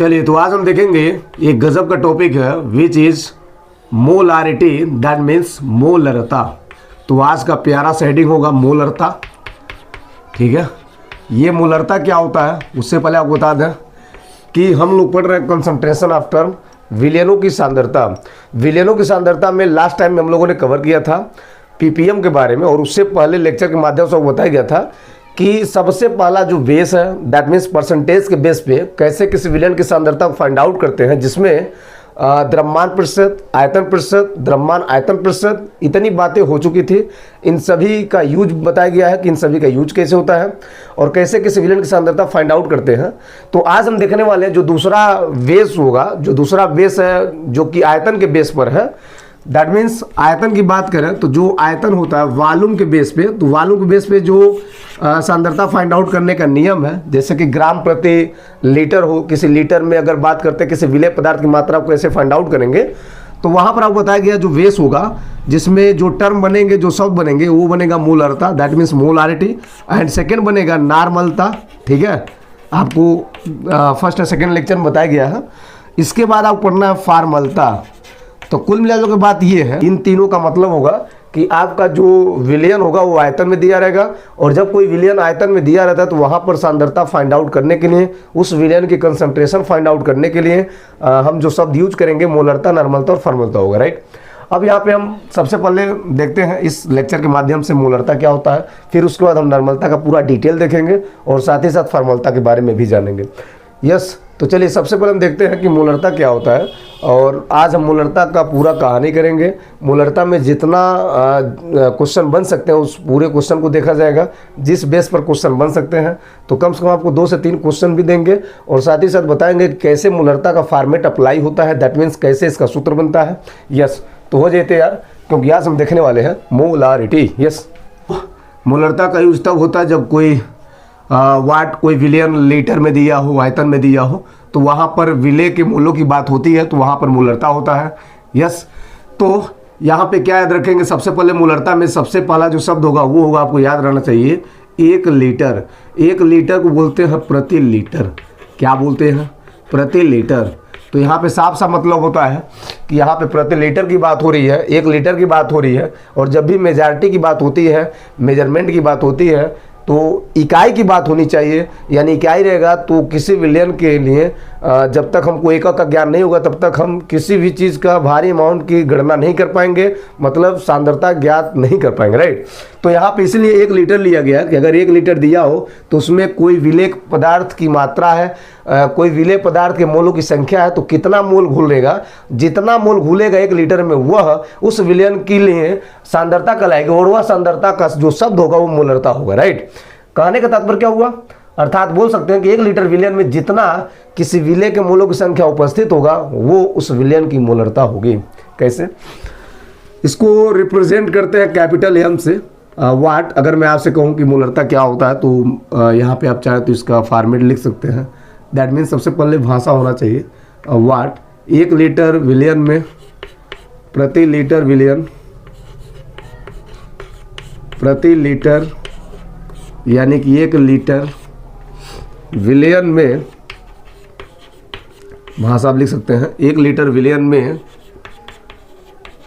चलिए तो आज हम देखेंगे एक गजब का टॉपिक है which is molarity, that means मोलरता। तो आज का प्यारा सा हेडिंग होगा मोलरता। ठीक है, ये मोलरता क्या होता है उससे पहले आपको बता दें कि हम लोग पढ़ रहे हैं कंसंट्रेशन ऑफ टर्म, विलयनों की सांद्रता। विलयनों की सांद्रता में लास्ट टाइम में हम लोगों ने कवर किया था पीपीएम के बारे में, और उससे पहले लेक्चर के माध्यम से बताया गया था कि सबसे पहला जो बेस है दैट मीन्स परसेंटेज के बेस पे कैसे किसी विलयन की सांद्रता को फाइंड आउट करते हैं, जिसमें द्रव्यमान प्रतिशत, आयतन प्रतिशत, द्रव्यमान आयतन प्रतिशत, इतनी बातें हो चुकी थी। इन सभी का यूज बताया गया है कि इन सभी का यूज कैसे होता है और कैसे किसी विलयन की सांद्रता फाइंड आउट करते हैं। तो आज हम देखने वाले हैं जो दूसरा बेस होगा, जो दूसरा बेस है जो कि आयतन के बेस पर है। दैट मीन्स आयतन की बात करें तो जो आयतन होता है वॉल्यूम के बेस पे, तो वॉल्यूम के बेस पे जो सांद्रता फाइंड आउट करने का नियम है, जैसे कि ग्राम प्रति लीटर हो, किसी लीटर में अगर बात करते हैं किसी विलेय पदार्थ की मात्रा को कैसे फाइंड आउट करेंगे, तो वहां पर आपको बताया गया जो बेस होगा जिसमें जो टर्म बनेंगे, जो शब्द बनेंगे वो बनेगा मोलरता, that means molarity, and second बनेगा नॉर्मलता। ठीक है, आपको फर्स्ट और सेकेंड लेक्चर में बताया गया है। इसके बाद आपको पढ़ना है फॉर्मलता। तो कुल मिलाकर के बात ये है, इन तीनों का मतलब होगा कि आपका जो विलयन होगा वो आयतन में दिया रहेगा, और जब कोई विलयन आयतन में दिया रहता है तो वहां पर सांद्रता फाइंड आउट करने के लिए, उस विलयन की कंसंट्रेशन फाइंड आउट करने के लिए हम जो शब्द यूज करेंगे मोलरता, नॉर्मलता और फॉर्मलता होगा। राइट, अब यहाँ पे हम सबसे पहले देखते हैं इस लेक्चर के माध्यम से मोलरता क्या होता है, फिर उसके बाद हम नॉर्मलता का पूरा डिटेल देखेंगे और साथ ही साथ फॉर्मलता के बारे में भी जानेंगे। यस, तो चलिए सबसे पहले हम देखते हैं कि मोलरता क्या होता है, और आज हम मोलरता का पूरा कहानी करेंगे। मोलरता में जितना क्वेश्चन बन सकते हैं उस पूरे क्वेश्चन को देखा जाएगा। जिस बेस पर क्वेश्चन बन सकते हैं तो कम से कम आपको 2 से 3 क्वेश्चन भी देंगे, और साथ ही साथ बताएंगे कैसे मोलरता का फॉर्मेट अप्लाई होता है, दैट मीन्स कैसे इसका सूत्र बनता है। यस, तो हो जाते यार, क्योंकि आज हम देखने वाले हैं मोलारिटी। यस, मोलरता का यूज तब होता है जब कोई वाट, कोई विलयन लीटर में दिया हो, आयतन में दिया हो, तो वहाँ पर विलेय के मूल्यों की बात होती है, तो वहाँ पर मोलरता होता है। यस, तो यहाँ पे क्या याद रखेंगे, सबसे पहले मोलरता में सबसे पहला जो शब्द होगा वो होगा, आपको याद रहना चाहिए 1 लीटर। 1 लीटर को बोलते हैं प्रति लीटर। क्या बोलते हैं? प्रति लीटर। तो यहाँ पे साफ सा मतलब होता है कि यहाँ पे प्रति लीटर की बात हो रही है, 1 लीटर की बात हो रही है, और जब भी मेजॉरिटी की बात होती है, मेजरमेंट की बात होती है, तो इकाई की बात होनी चाहिए। यानी इकाई रहेगा तो किसी विलयन के लिए जब तक हमको एकक का ज्ञान नहीं होगा तब तक हम किसी भी चीज़ का भारी अमाउंट की गणना नहीं कर पाएंगे, मतलब सांद्रता ज्ञात नहीं कर पाएंगे। राइट, तो यहाँ पे इसलिए 1 लीटर लिया गया कि अगर 1 लीटर दिया हो तो उसमें कोई विलेय पदार्थ की मात्रा है, कोई विलेय पदार्थ के मोलों की संख्या है, तो कितना मोल घुलेगा, जितना मोल घुलेगा 1 लीटर में वह उस विलयन के लिए सांद्रता कहलाएगी, और वह सांद्रता का जो शब्द होगा वो मोलरता होगा। राइट, कहने का तात्पर्य क्या हुआ, अर्थात बोल सकते हैं कि 1 लीटर विलयन में जितना किसी विलेय के मोलों की संख्या उपस्थित होगा वो उस विलयन की मोलरता होगी। कैसे इसको रिप्रेजेंट करते हैं? कैपिटल एम से वाट। अगर मैं आपसे कहूं कि मोलरता क्या होता है तो यहाँ पे आप चाहें तो इसका फॉर्मेट लिख सकते हैं। दैट मीन्स सबसे पहले भाषा होना चाहिए वाट। 1 लीटर विलयन में प्रति लीटर विलयन, प्रति लीटर यानी कि 1 लीटर विलयन में, भाषा आप लिख सकते हैं, 1 लीटर विलयन में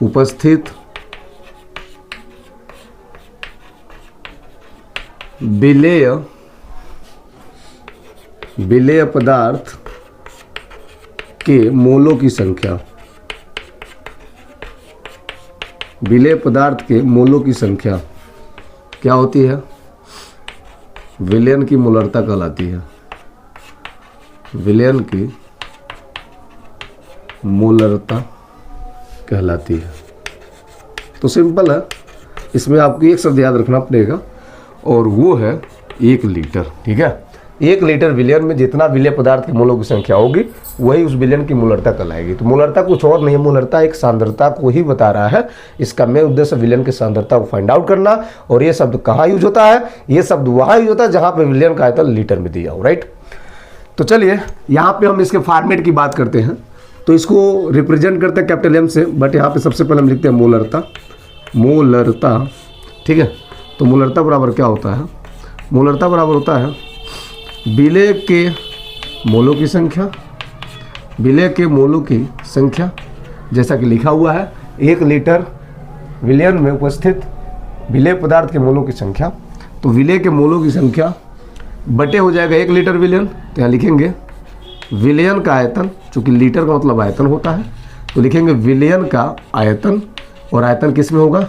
उपस्थित विलेय पदार्थ के मोलों की संख्या, विलेय पदार्थ के मोलों की संख्या क्या होती है? विलयन की मोलरता कहलाती है। विलयन की मोलरता कहलाती है। तो सिंपल है, इसमें आपको एक शब्द याद रखना पड़ेगा और वो है 1 लीटर। ठीक है, 1 लीटर विलयन में जितना विलेय पदार्थ के मोलों की संख्या होगी वही उस विलयन की मोलरता कहलाएगी। तो मोलरता कुछ और नहीं है, मोलरता एक सांद्रता को ही बता रहा है। इसका मेन उद्देश्य विलयन की सांद्रता को फाइंड आउट करना। और ये शब्द कहाँ यूज होता है? ये शब्द वहाँ यूज होता है जहाँ पे विलयन का आयतन लीटर में दिया हो। राइट, तो चलिए यहाँ पे हम इसके फॉर्मेट की बात करते हैं। तो इसको रिप्रेजेंट करते हैं कैपिटल एम से, बट यहाँ पे सबसे पहले हम लिखते हैं मोलरता। मोलरता, ठीक है। तो मोलरता बराबर क्या होता है? मोलरता बराबर होता है विलेय के मोलों की संख्या विलेय के मोलों की संख्या, जैसा कि लिखा हुआ है 1 लीटर विलयन में उपस्थित विलेय पदार्थ के मोलों की संख्या। तो विलेय के मोलों की संख्या बटे हो जाएगा 1 लीटर विलयन, तो यहाँ लिखेंगे विलयन का आयतन, चूँकि लीटर का मतलब आयतन होता है, तो लिखेंगे विलयन का आयतन, और आयतन किस में होगा,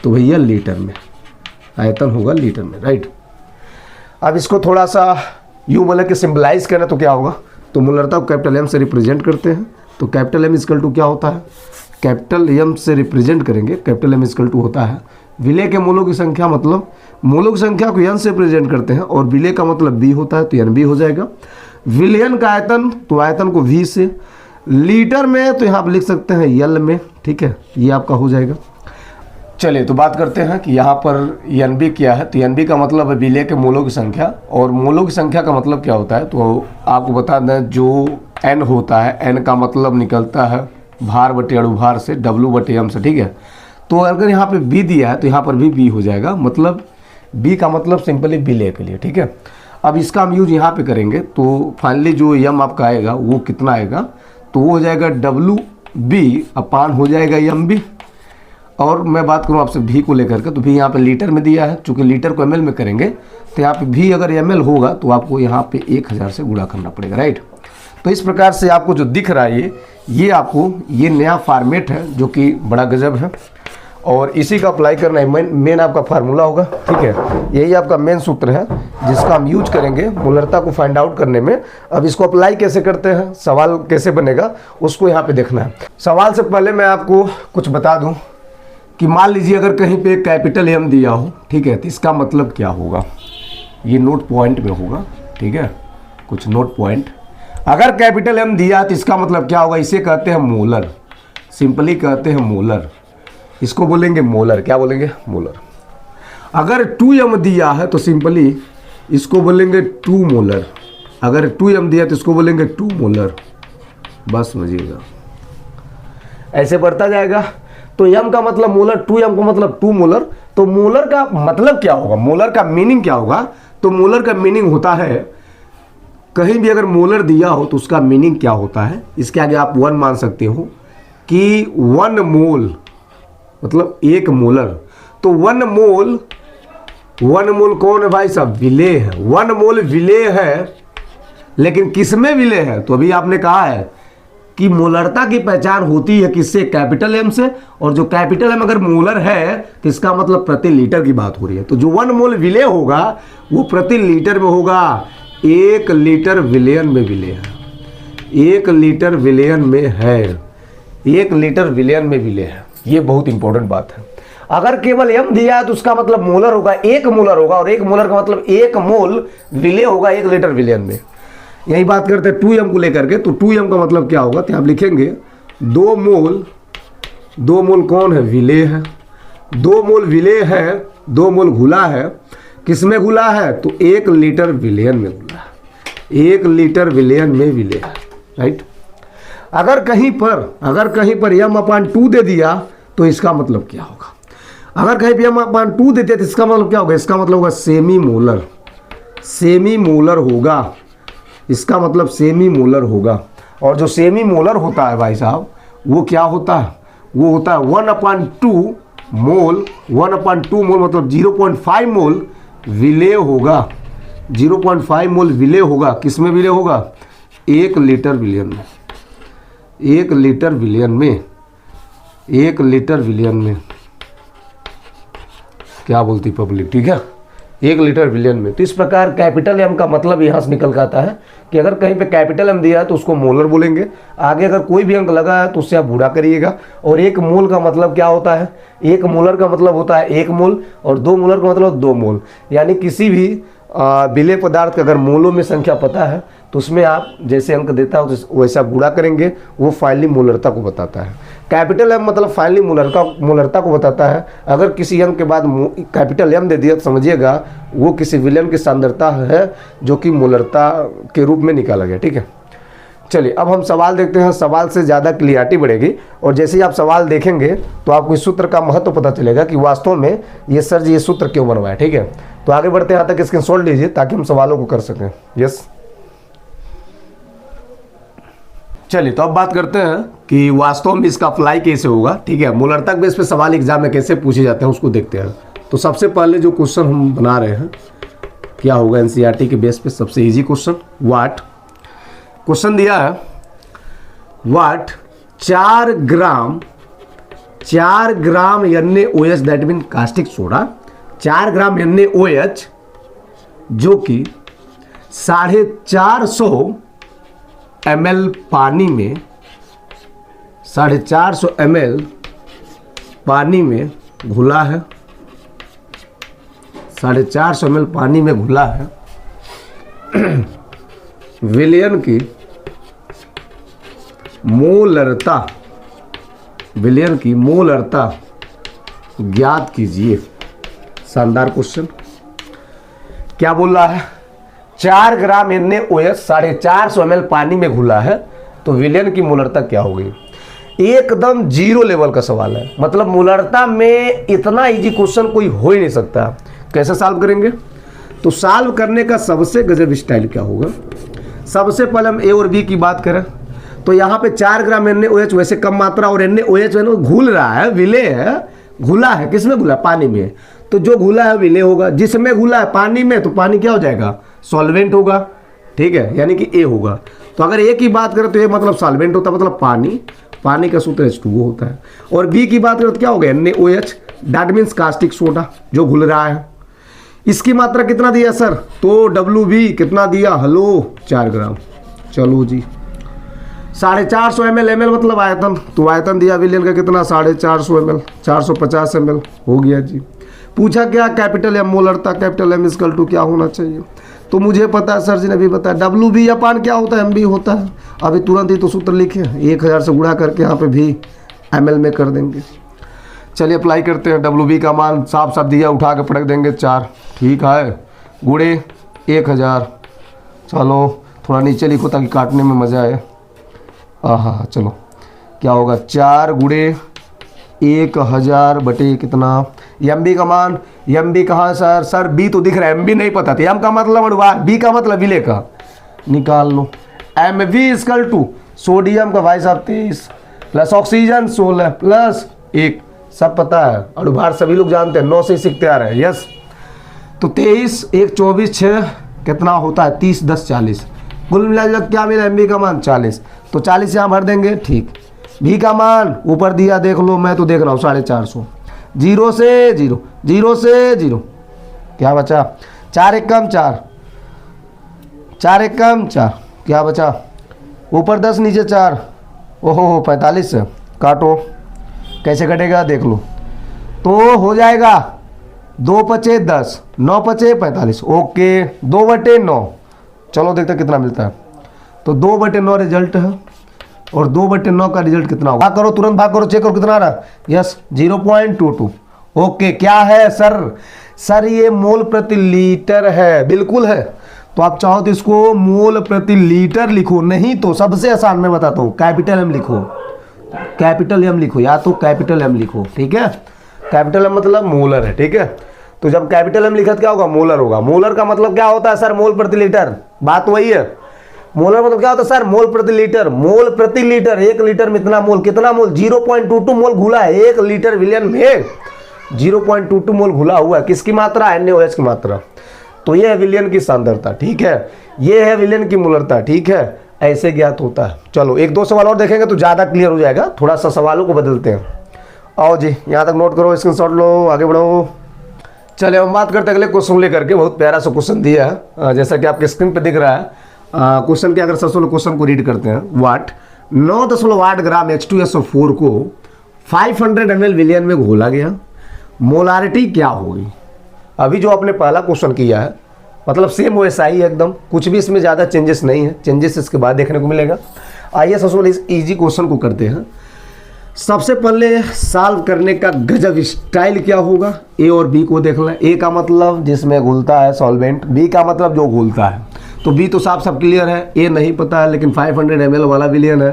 तो भैया लीटर में, आयतन होगा लीटर में, राइट। अब इसको थोड़ा सा यूँ बोले कि सिंबलाइज करना, तो क्या होगा, तो मोलरता को कैपिटल एम से रिप्रेजेंट करते हैं। तो कैपिटल एम इक्वल टू क्या होता है, कैपिटल एम से रिप्रेजेंट करेंगे, कैपिटल एम इक्वल टू होता है विलेय के मोलों की संख्या, मतलब मोलों की संख्या को एन से रिप्रेजेंट करते हैं, और विलेय का मतलब बी होता है, तो एन बी हो जाएगा। विलयन का आयतन, तो आयतन को वी से, लीटर में तो यहाँ आप लिख सकते हैं यल में, ठीक है, ये आपका हो जाएगा। चलिए तो बात करते हैं कि यहाँ पर एन बी क्या है। तो एन बी का मतलब है विलेय के मोलों की संख्या, और मोलों की संख्या का मतलब क्या होता है, तो आपको बता दें जो एन होता है, एन का मतलब निकलता है भार बटे अणुभार से, डब्ल्यू बटे एम से, ठीक है। तो अगर यहाँ पे बी दिया है तो यहाँ पर भी बी हो जाएगा, मतलब बी का मतलब सिंपली विलेय के लिए, ठीक है। अब इसका हम यूज यहाँ पे करेंगे, तो फाइनली जो एम आपका आएगा वो कितना आएगा, तो वो हो जाएगा डब्ल्यू बी अपान हो जाएगा एम बी। और मैं बात करूँ आपसे भी को लेकर के, तो भी यहाँ पे लीटर में दिया है, चूँकि लीटर को एमएल में करेंगे, तो यहाँ पे भी अगर एमएल होगा तो आपको यहाँ पे 1000 से गुणा करना पड़ेगा, राइट। तो इस प्रकार से आपको जो दिख रहा है ये आपको ये नया फॉर्मेट है जो कि बड़ा गजब है, और इसी का अप्लाई करना है, मेन आपका फार्मूला होगा, ठीक है। यही आपका मेन सूत्र है जिसका हम यूज करेंगे मोलरता को फाइंड आउट करने में। अब इसको अप्लाई कैसे करते हैं, सवाल कैसे बनेगा, उसको यहाँ पे देखना है। सवाल से पहले मैं आपको कुछ बता दूं कि मान लीजिए अगर कहीं पे कैपिटल एम दिया हो, ठीक है, तो इसका मतलब क्या होगा, ये नोट पॉइंट में होगा, ठीक है, कुछ नोट पॉइंट। अगर कैपिटल एम दिया तो इसका मतलब क्या होगा, इसे कहते हैं मोलर, सिंपली कहते हैं मोलर, इसको बोलेंगे मोलर, क्या बोलेंगे, मोलर। अगर 2m दिया है तो सिंपली इसको बोलेंगे 2 मोलर, अगर 2m दिया तो इसको बोलेंगे 2 मोलर, बस समझिएगा, ऐसे बढ़ता जाएगा। तो m का मतलब मोलर, 2m का मतलब 2 मोलर। तो मोलर का मतलब क्या होगा, मोलर का मीनिंग क्या होगा, तो मोलर का मीनिंग होता है, कहीं भी अगर मोलर दिया हो तो उसका मीनिंग क्या होता है, इसके आगे आप 1 मान सकते हो कि 1 मोल मतलब 1 मोलर। तो 1 मोल कौन है भाई साहब, विलेय है, 1 मोल विलेय है, लेकिन किसमें विलेय है, तो अभी आपने कहा है कि मोलरता की पहचान होती है किससे, कैपिटल एम से, और जो कैपिटल एम अगर मोलर है तो इसका मतलब प्रति लीटर की बात हो रही है। तो जो 1 मोल विलेय होगा वो प्रति लीटर में होगा, 1 लीटर विलयन में विलेय है, 1 लीटर विलयन में है, 1 लीटर विलयन में विलेय है, ये बहुत इंपॉर्टेंट बात है। अगर केवल एम दिया है तो उसका मतलब मोलर होगा, 1 मोलर होगा, और 1 मोलर का मतलब 1 मोल विलेय होगा 1 लीटर विलयन में। यही बात करते हैं 2m को लेकर के, तो 2m का मतलब क्या होगा, तो आप लिखेंगे 2 मोल, 2 मोल कौन है, विलेय है, 2 मोल विलेय है, 2 मोल घुला है, किसमें घुला है, तो 1 लीटर विलयन में घुला है, 1 लीटर विलयन में विलेय है, राइट। अगर कहीं पर m/2 दे दिया तो इसका मतलब क्या होगा, अगर कहीं पे m/2 देते तो इसका मतलब क्या होगा, इसका मतलब होगा सेमी मोलर, सेमी मोलर होगा, इसका मतलब सेमी मोलर होगा। और जो सेमी मोलर होता है भाई साहब वो क्या होता है, वो होता है 1/2 मोल, 1/2 मोल मतलब 0.5 मोल विलेय होगा, 0.5 मोल विलेय होगा, किसमें विलेय होगा, 1 लीटर विलयन में, 1 लीटर विलयन में, 1 लीटर विलयन में, क्या बोलती पब्लिक, ठीक है, 1 लीटर विलयन में। तो इस प्रकार कैपिटल एम का मतलब यहाँ से निकल आता है कि अगर कहीं पे कैपिटल एम दिया है तो उसको मोलर बोलेंगे, आगे अगर कोई भी अंक लगा है तो उससे आप गुणा करिएगा। और 1 मोल का मतलब क्या होता है, 1 मोलर का मतलब होता है 1 मोल, और 2 मोलर का मतलब 2 मोल, यानी किसी भी विलेय पदार्थ का अगर मोलों में संख्या पता है तो उसमें आप जैसे अंक देता हो तो वैसा गुणा करेंगे, वो फाइनली मोलरता को बताता है। कैपिटल एम मतलब फाइनली मोलरता को बताता है। अगर किसी अंक के बाद कैपिटल एम दे दिया तो समझिएगा वो किसी विलयन की सांद्रता है जो कि मोलरता के रूप में निकाला गया, ठीक है। चलिए अब हम सवाल देखते हैं, सवाल से ज़्यादा क्लियरिटी बढ़ेगी, और जैसे ही आप सवाल देखेंगे तो आपको इस सूत्र का महत्व पता चलेगा कि वास्तव में ये सर जी ये सूत्र क्यों बनवाया, ठीक है। तो आगे बढ़ते हैं, यहाँ तक स्क्रीनशॉट लीजिए ताकि हम सवालों को कर सकें। यस चलिए तो अब बात करते हैं कि वास्तव में इसका अप्लाई कैसे होगा। ठीक है, मूलरता बेस पे सवाल एग्जाम में कैसे पूछे जाते हैं उसको देखते हैं। तो सबसे पहले जो क्वेश्चन हम बना रहे हैं क्या होगा, एनसीईआरटी के बेस पे सबसे इजी क्वेश्चन। वाट क्वेश्चन दिया है, वाट 4 ग्राम NaOH that mean caustic soda, 4 gram NaOH जो कि 450 ml पानी में 450 ml पानी में घुला है, 450 ml पानी में घुला है। विलयन की मोलरता ज्ञात कीजिए। शानदार क्वेश्चन। क्या बोल रहा है, 4 ग्राम NaOH 450 ml पानी में घुला है, तो विलयन की मोलरता क्या होगी। एकदम जीरो लेवल का सवाल है, मतलब मोलरता में इतना इजी क्वेश्चन कोई हो ही नहीं सकता। कैसे सॉल्व करेंगे, तो सॉल्व करने का सबसे गजब स्टाइल क्या होगा। सबसे पहले हम ए और बी की बात करें तो यहाँ पे 4 ग्राम NaOH वैसे कम मात्रा और NaOH घुल रहा है, विलय है, घुला है, किसमें घुला, पानी में। तो जो घुला है विलय होगा, जिसमें घुला है पानी में, तो पानी क्या हो जाएगा, सॉल्वेंट होगा। ठीक है, यानी कि ए होगा। तो अगर ए की बात करें तो ए मतलब सॉल्वेंट होता है, मतलब पानी का सूत्र H2O होता है। और बी की बात करें तो क्या होगा, NaOH that means caustic soda जो घुल रहा है। इसकी मात्रा कितना दिया सर, तो WB कितना दिया, हेलो 4 ग्राम। चलो जी 450 ml मतलब आयतन, तो आयतन दिया विलयन का कितना 450 ml, 450 ml हो गया जी। पूछा क्या, कैपिटल एम मोलरता, कैपिटल M इक्वल टू क्या होना चाहिए। तो मुझे पता है, सर जी ने भी बताया, WB अपान क्या होता है, MB होता है। अभी तुरंत ही तो सूत्र लिखे, 1000 से गुणा करके यहाँ पे भी ml में कर देंगे। चलिए अप्लाई करते हैं। WB का मान साफ साफ दिया, उठा के पटक देंगे 4, ठीक है, गुणे 1000। चलो थोड़ा नीचे लिखो ताकि काटने में मज़ा आए। हाँ चलो क्या होगा, 4 गुणे 1000 बटे कितना, MB का मान, MB कहाँ सर, सर B तो दिख रहा है, MB नहीं पता था। M का मतलब अणुभार, B का मतलब विलय का, निकाल लो। MV इक्वल टू सोडियम का भाई साहब 23 प्लस ऑक्सीजन 16 प्लस 1, सब पता है, अणुभार सभी लोग जानते हैं, 9 से सीखते आ रहे हैं। यस, तो 23 1 24 6 कितना होता है, 30 10 40, कुल मिला क्या मिला, MB का मान 40, तो 40 यहाँ भर देंगे। ठीक, B का मान ऊपर दिया, देख लो, मैं तो देख रहा हूँ 450, 0 से 0, 0 से 0, क्या बचा, 4 एक कम 4, 4 एक कम 4, क्या बचा, ऊपर 10 नीचे 4, ओहो 45 से काटो, कैसे कटेगा देख लो, तो हो जाएगा 2 पचे 10, 9 पचे 45, ओके 2/9। चलो देखते कितना मिलता है, तो 2/9 रिजल्ट है, और 2/9 का रिजल्ट कितना होगा, भाग करो, तुरंत भाग करो, चेक करो कितना आ रहा है। यस 0.22। ओके, क्या है सर ये मोल प्रति लीटर है, बिल्कुल है। तो आप चाहो तो इसको मोल प्रति लीटर लिखो, नहीं तो सबसे आसान मैं बताता हूँ, कैपिटल M लिखो, कैपिटल M लिखो, या तो कैपिटल M लिखो। ठीक है, कैपिटल M मतलब मोलर है। ठीक है, तो जब कैपिटल M लिखा तो क्या होगा, मोलर होगा। मोलर का मतलब क्या होता है सर, मोल प्रति लीटर, बात वही है। मोलर मतलब क्या होता है सर, मोल प्रति लीटर, मोल प्रति लीटर, 1 लीटर में इतना मोल, कितना मोल, 0.22 मोल घुला है 1 लीटर विलयन में, 0.22 मोल घुला हुआ है, किसकी मात्रा, NaOH की मात्रा। तो ये है विलयन की सांद्रता। ठीक है, ये है विलयन की मोलरता। ठीक है, ऐसे ज्ञात होता है। चलो 1-2 सवाल और देखेंगे तो ज़्यादा क्लियर हो जाएगा, थोड़ा सा सवालों को बदलते हैं। आओ जी, यहाँ तक नोट करो, स्क्रीनशॉट लो, आगे बढ़ो। चलिए हम बात करते हैं अगले क्वेश्चन लेकर के। बहुत प्यारा सा क्वेश्चन दिया है, जैसा कि आपके स्क्रीन पे दिख रहा है। क्वेश्चन के अगर सबसे पहले क्वेश्चन को रीड करते हैं, वाट 9.8 ग्राम H2SO4 को 500 ml विलयन में घोला गया, मोलारिटी क्या होगी। अभी जो आपने पहला क्वेश्चन किया है, मतलब सेम वैसा ही है एकदम, कुछ भी इसमें ज़्यादा चेंजेस नहीं है, चेंजेस इसके बाद देखने को मिलेगा। आइए सबसे पहले इस इजी क्वेश्चन को करते हैं। सबसे पहले सॉल्व करने का गजब स्टाइल क्या होगा, ए और बी को देख लें। ए का मतलब जिसमें घुलता है सॉल्वेंट, बी का मतलब जो घुलता है। तो बी तो साफ साफ क्लियर है, ए नहीं पता है, लेकिन 500 ml वाला विलयन है,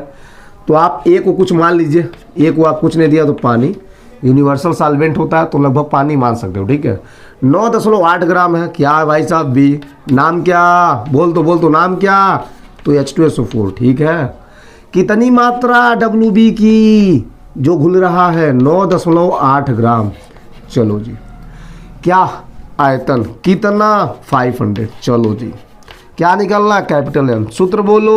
तो आप ए को कुछ मान लीजिए। ए को आप कुछ नहीं दिया तो पानी, यूनिवर्सल सॉल्वेंट होता है तो लगभग पानी मान सकते हो। ठीक है, 9.8 ग्राम है। क्या है भाई साहब, बी, नाम क्या, बोल तो नाम क्या, तो H2SO4। ठीक है, कितनी मात्रा WB की जो घुल रहा है 9.8 ग्राम। चलो जी, क्या आयतन कितना 500। चलो जी, क्या निकलना कैपिटल M। सूत्र बोलो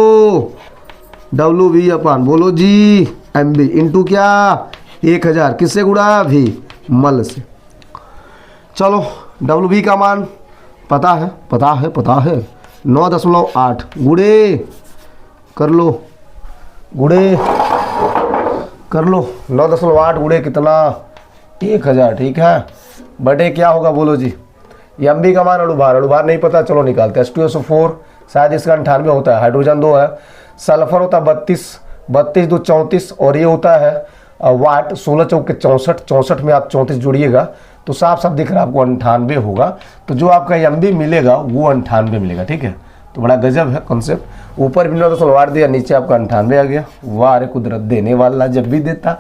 WB अपन बोलो जी MB इंटू क्या 1000 किससे गुणा भी मल से। चलो WB का मान पता है 9.8 गुणे कर लो 9.8 गुणे कितना 1000। ठीक है, बटे क्या होगा बोलो जी MB का मान अणुभार नहीं पता, चलो निकालते हैं। H2SO4 शायद इसका 98 होता है, हाइड्रोजन 2 है, सल्फर होता है 32 2 34 और ये होता है वाट 16 चौके 64 में आप 34 जोड़िएगा तो साफ दिख रहा है आपको 98 होगा। तो जो आपका MB मिलेगा वो 98 मिलेगा। ठीक है, तो बड़ा गजब है कॉन्सेप्ट। ऊपर भी 9.8 दिया, नीचे आपका 98 आ गया। वाह रे कुदरत, देने वाला जब भी देता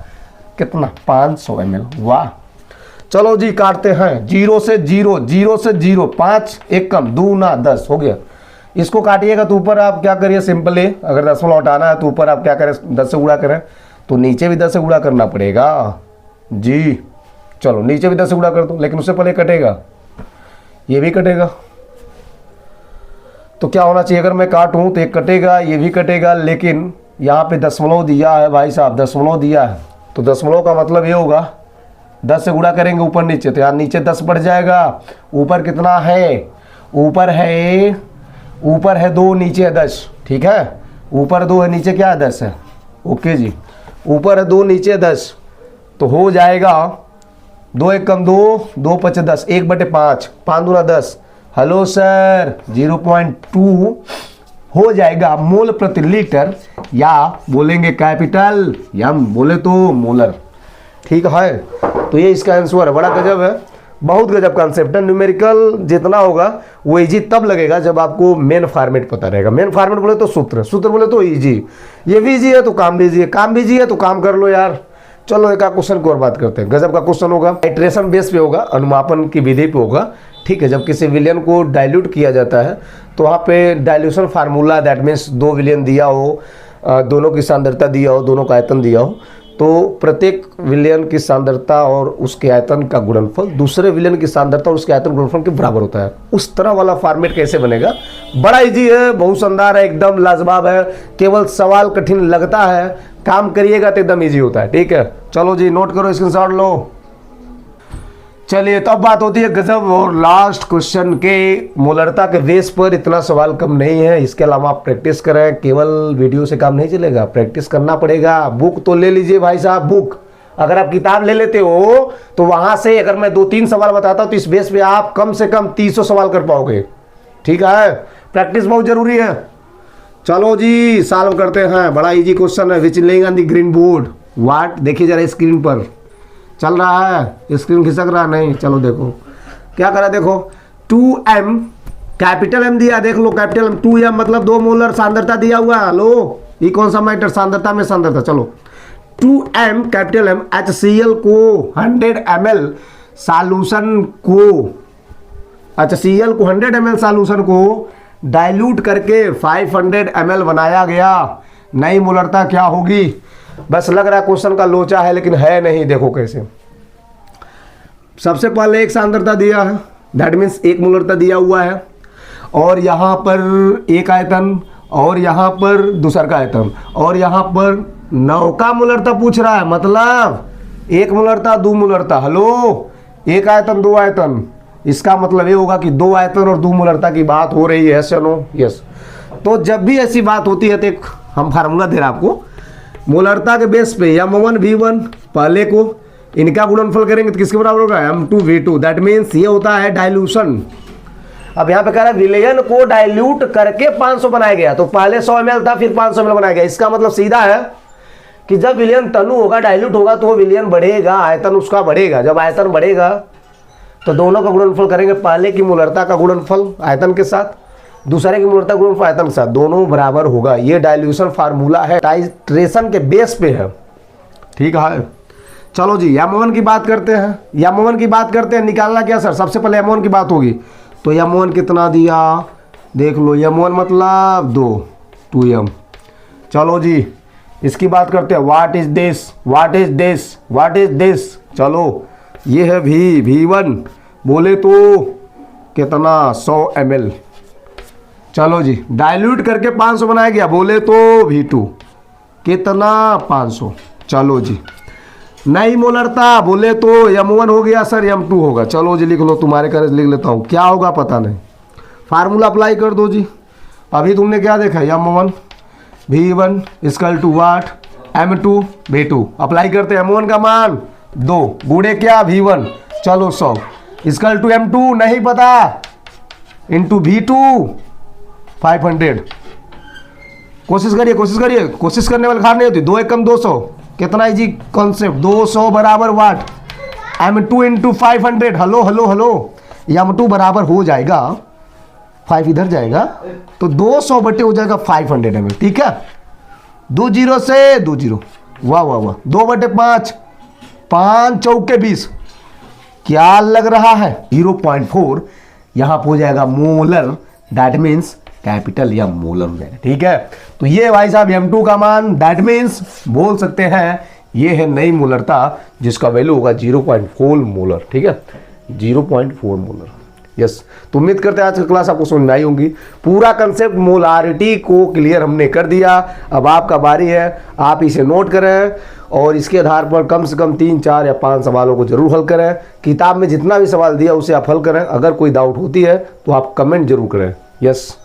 कितना 500 ml। वाह, चलो जी काटते हैं 0 से 0 5 1 कम 2 ना 10 हो गया। इसको काटिएगा तो ऊपर आप क्या करिए, सिंपल है, अगर 10 हटाना है तो ऊपर आप क्या करें 10 से गुणा करें, तो नीचे भी 10 से गुणा करना पड़ेगा जी। चलो नीचे भी 10 से गुणा कर दो, लेकिन उससे पहले कटेगा, ये भी कटेगा। तो क्या होना चाहिए, अगर मैं काटूं तो ये कटेगा, ये भी कटेगा, लेकिन यहाँ पे दशमलव दिया है भाई साहब, दशमलव दिया है तो दशमलव का मतलब ये होगा 10 से गुणा करेंगे ऊपर नीचे, तो यहाँ नीचे 10 बढ़ जाएगा। ऊपर कितना है, ऊपर है 2, नीचे है 10। ठीक है, ऊपर 2 है, नीचे क्या है 10 है। ओके जी, ऊपर है 2 नीचे 10, तो हो जाएगा 2 1 कम 2 2 5 10 1/5 5 दूना 10। हेलो सर 0.2 हो जाएगा मोल प्रति लीटर, या बोलेंगे कैपिटल M, बोले तो मोलर। ठीक है, तो ये इसका आंसर है। बड़ा गजब है, बहुत गजब कॉन्सेप्ट है। न्यूमेरिकल जितना होगा वो इजी तब लगेगा जब आपको मेन फॉर्मेट पता रहेगा। मेन फॉर्मेट बोले तो सूत्र बोले तो इजी, ये भी इजी है तो काम भी इजी है, काम भी इजी है तो काम कर लो यार। चलो एक क्वेश्चन की और बात करते हैं। गजब का क्वेश्चन होगा, आइट्रेशन बेस पे होगा, अनुमापन की विधि पे होगा। ठीक है, जब किसी विलयन को डाइल्यूट किया जाता है तो वहाँ पे डाइल्यूशन फार्मूला, दैट मीन्स 2 विलयन दिया हो, दोनों की सांद्रता दिया हो, दोनों का आयतन दिया हो, तो प्रत्येक विलयन की सांद्रता और उसके आयतन का गुणनफल दूसरे विलयन की सांद्रता और उसके आयतन गुणनफल के बराबर होता है। उस तरह वाला फॉर्मेट कैसे बनेगा, बड़ा इजी है, बहुत शानदार है, एकदम लाजवाब है। केवल सवाल कठिन लगता है, काम करिएगा तो एकदम इजी होता है। ठीक है, चलो जी नोट करो, स्क्रीनशॉट लो। चलिए तब बात होती है गजब और लास्ट क्वेश्चन के मोलरता के बेस पर। इतना सवाल कम नहीं है, इसके अलावा आप प्रैक्टिस करें, केवल वीडियो से काम नहीं चलेगा, प्रैक्टिस करना पड़ेगा। बुक तो ले लीजिए भाई साहब, बुक अगर आप किताब ले लेते हो तो वहां से अगर मैं 2-3 सवाल बताता हूं तो इस बेस पे आप कम से कम 300 सवाल कर पाओगे। ठीक है, प्रैक्टिस बहुत जरूरी है। चलो जी सॉल्व करते हैं, बड़ा इजी क्वेश्चन है। Which laying on the green board what, देखिए जरा स्क्रीन पर चल रहा है, स्क्रीन खिसक रहा नहीं, चलो देखो क्या करा, देखो 2m कैपिटल M दिया, देख लो कैपिटल M 2m मतलब 2 मोलर सांद्रता दिया हुआ है। लो ये कौन सा मैटर, सांद्रता में सांद्रता। चलो 2m कैपिटल M HCl को 100 ml सॉल्यूशन को, अच्छा Cl को 100 ml सॉल्यूशन को डाइल्यूट करके 500 ml बनाया गया। नई मोलरता क्या होगी, बस लग रहा है क्वेश्चन का लोचा है लेकिन है नहीं। देखो कैसे, सबसे पहले एक सांद्रता दिया है, दैट मीन्स 1 मोलरता दिया हुआ है, और यहाँ पर एक आयतन, और यहाँ पर दूसरा का आयतन, और यहाँ पर 9 का मोलरता पूछ रहा है, मतलब 1 मोलरता 2 मोलरता। हेलो, 1 आयतन 2 आयतन, इसका मतलब ये होगा कि 2 आयतन और 2 मोलरता की बात हो रही है। यस या नो, यस। तो जब भी ऐसी बात होती है तो एक हम फार्मूला दे रहे हैं आपको, मोलरता के बेस पे M1 V1 पहले को इनका गुणनफल करेंगे तो किसके बराबर होगा, M2 V2, दैट मीन्स ये होता है डाइल्यूशन। अब यहाँ पे कह रहा है विलयन को डाइल्यूट करके 500 बनाया गया, तो पहले 100 ml था फिर 500 ml बनाया गया। इसका मतलब सीधा है कि जब विलयन तनु होगा, डाइल्यूट होगा, तो वो विलयन बढ़ेगा, आयतन उसका बढ़ेगा। जब आयतन बढ़ेगा तो दोनों का गुणनफल करेंगे, पहले की मोलरता का गुणनफल आयतन के साथ, दूसरे की मोलरता गुणनफल आयतन के साथ, दोनों बराबर होगा। ये डाइल्यूशन फार्मूला है, टाइट्रेशन के बेस पे है। ठीक है, चलो जी M1 की बात करते हैं। M1 की बात करते हैं, निकालना क्या सर, सबसे पहले M1 की बात होगी। तो M1 कितना दिया, देख लो, M1 मतलब 2 2m। चलो जी इसकी बात करते हैं, what is this, what is this, what is this. चलो ये है V1, बोले तो कितना 100 ml। चलो जी डाइल्यूट करके 500 बनाया गया, बोले तो V2 कितना 500। चलो जी नहीं मोलरता, बोले तो M1 हो गया सर, M2 होगा। चलो जी लिख लो, तुम्हारे कर लिख लेता हूँ, क्या होगा पता नहीं, फार्मूला अप्लाई कर दो जी। अभी तुमने क्या देखा, M1 V1 equal to watt, M2 V2। Apply करते M1 का मान 2 गुणे क्या V1, चलो 100 इक्वल टू M2 नहीं पता, इंटू V2 500। कोशिश करिए, कोशिश करिए, कोशिश करने वाले हार नहीं होती। 2 एकम 200, कितना इजी कॉन्सेप्ट, 200 बराबर वाट, M2 into 500। Hello hello hello, M2 बराबर हो जाएगा 5 इधर जाएगा तो 200 बटे हो जाएगा 500 ml। ठीक है, 2 0 से 2 0, वाह वाह वाह, 2 बटे 5, 5 चौके 20, क्या लग रहा है 0.4 यहां पर हो जाएगा मोलर, दैट मीन्स कैपिटल या मोलर हो जाएगा। ठीक है, तो ये भाई साहब M2 का मान, दैट मीन्स बोल सकते हैं ये है नई मोलरता, जिसका वैल्यू होगा 0.4 मोलर। ठीक है, 0.4 मोलर। यस, तो उम्मीद करते हैं आज की क्लास आपको समझ में आई होंगी। पूरा कंसेप्ट मोलारिटी को क्लियर हमने कर दिया। अब आपका बारी है, आप इसे नोट करें और इसके आधार पर कम से कम 3 4 या 5 सवालों को जरूर हल करें। किताब में जितना भी सवाल दिया उसे आप हल करें। अगर कोई डाउट होती है तो आप कमेंट जरूर करें। यस।